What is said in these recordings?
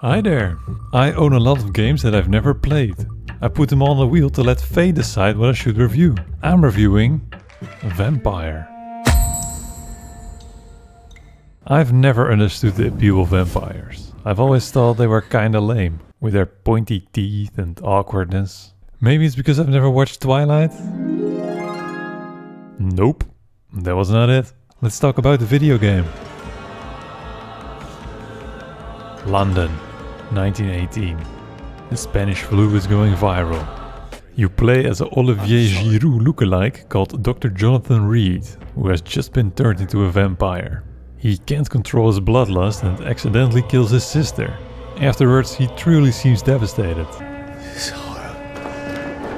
Hi there! I own a lot of games that I've never played. I put them on the wheel to let fate decide what I should review. I'm reviewing Vampyr. I've never understood the appeal of vampires. I've always thought they were kinda lame, with their pointy teeth and awkwardness. Maybe it's because I've never watched Twilight? Nope, that was not it. Let's talk about the video game. London, 1918. The Spanish flu is going viral. You play as an Olivier Giroud lookalike called Dr. Jonathan Reed, who has just been turned into a vampire. He can't control his bloodlust and accidentally kills his sister. Afterwards, he truly seems devastated. This horror,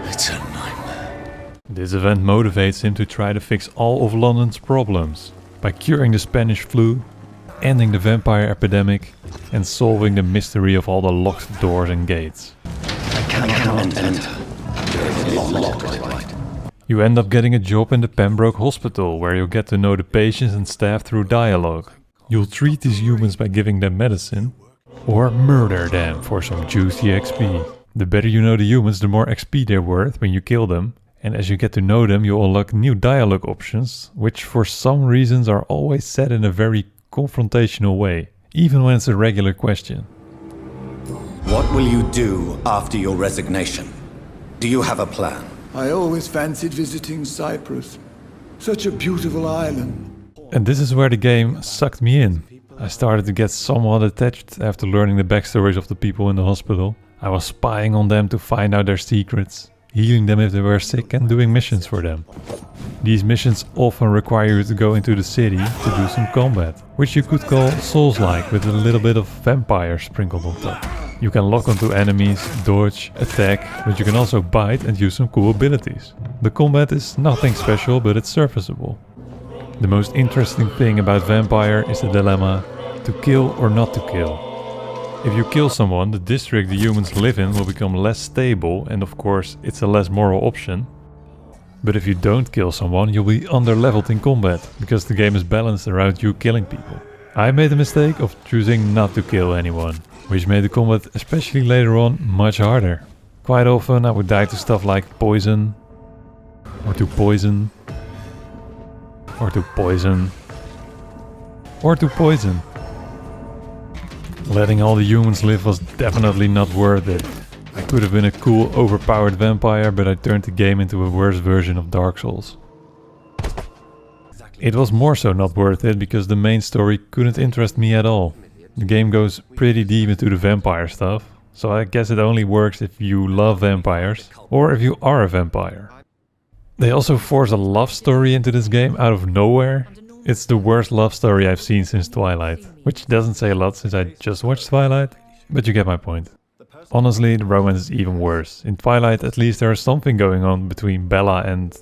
it's a nightmare. This event motivates him to try to fix all of London's problems by curing the Spanish flu, ending the vampire epidemic, and solving the mystery of all the locked doors and gates. I cannot enter. There is a lock. You end up getting a job in the Pembroke Hospital, where you'll get to know the patients and staff through dialogue. You'll treat these humans by giving them medicine, or murder them for some juicy XP. The better you know the humans, the more XP they're worth when you kill them, and as you get to know them, you'll unlock new dialogue options, which for some reasons are always said in a very confrontational way, even when it's a regular question. What will you do after your resignation? Do you have a plan? I always fancied visiting Cyprus. Such a beautiful island. And this is where the game sucked me in. I started to get somewhat attached after learning the backstories of the people in the hospital. I was spying on them to find out their secrets, healing them if they were sick and doing missions for them. These missions often require you to go into the city to do some combat, which you could call Souls-like with a little bit of vampire sprinkled on top. You can lock onto enemies, dodge, attack, but you can also bite and use some cool abilities. The combat is nothing special, but it's serviceable. The most interesting thing about Vampyr is the dilemma to kill or not to kill. If you kill someone, the district the humans live in will become less stable, and of course it's a less moral option. But if you don't kill someone, you'll be underleveled in combat, because the game is balanced around you killing people. I made the mistake of choosing not to kill anyone, which made the combat, especially later on, much harder. Quite often I would die to stuff like poison, or to poison, or to poison, or to poison. Letting all the humans live was definitely not worth it. I could have been a cool, overpowered vampire, but I turned the game into a worse version of Dark Souls. It was more so not worth it because the main story couldn't interest me at all. The game goes pretty deep into the vampire stuff, so I guess it only works if you love vampires, or if you are a vampire. They also force a love story into this game out of nowhere. It's the worst love story I've seen since Twilight, which doesn't say a lot since I just watched Twilight, but you get my point. Honestly, the romance is even worse. In Twilight, at least there is something going on between Bella and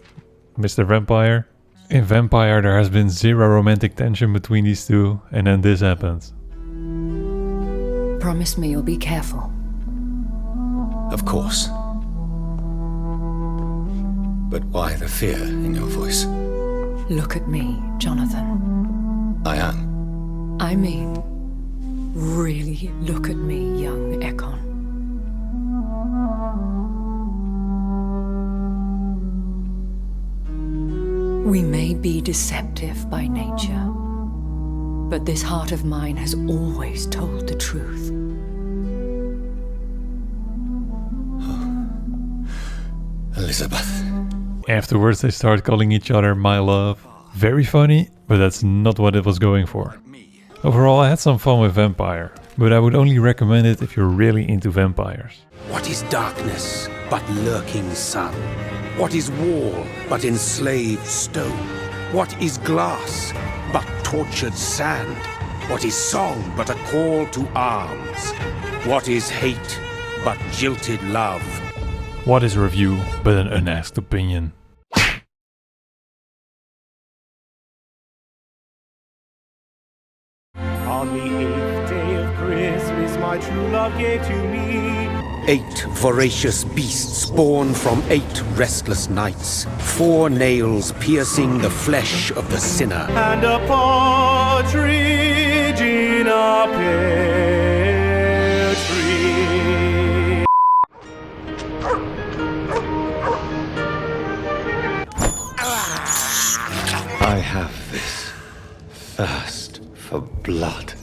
Mr. Vampire. In Vampyr, there has been zero romantic tension between these two, and then this happens. Promise me you'll be careful. Of course. But why the fear in your voice? Look at me, Jonathan. I am. I mean, really look at me, young Ekon. We may be deceptive by nature, but this heart of mine has always told the truth. Elizabeth. Afterwards they start calling each other my love. Very funny, but that's not what it was going for. Overall I had some fun with Vampyr, but I would only recommend it if you're really into vampires. What is darkness but lurking sun? What is wall but enslaved stone? What is glass but tortured sand? What is song but a call to arms? What is hate but jilted love? What is a review but an unasked opinion? On the 8th day of Christmas, my true love gave to me 8 voracious beasts born from 8 restless nights, 4 nails piercing the flesh of the sinner. and a partridge in a pear I have this thirst for blood.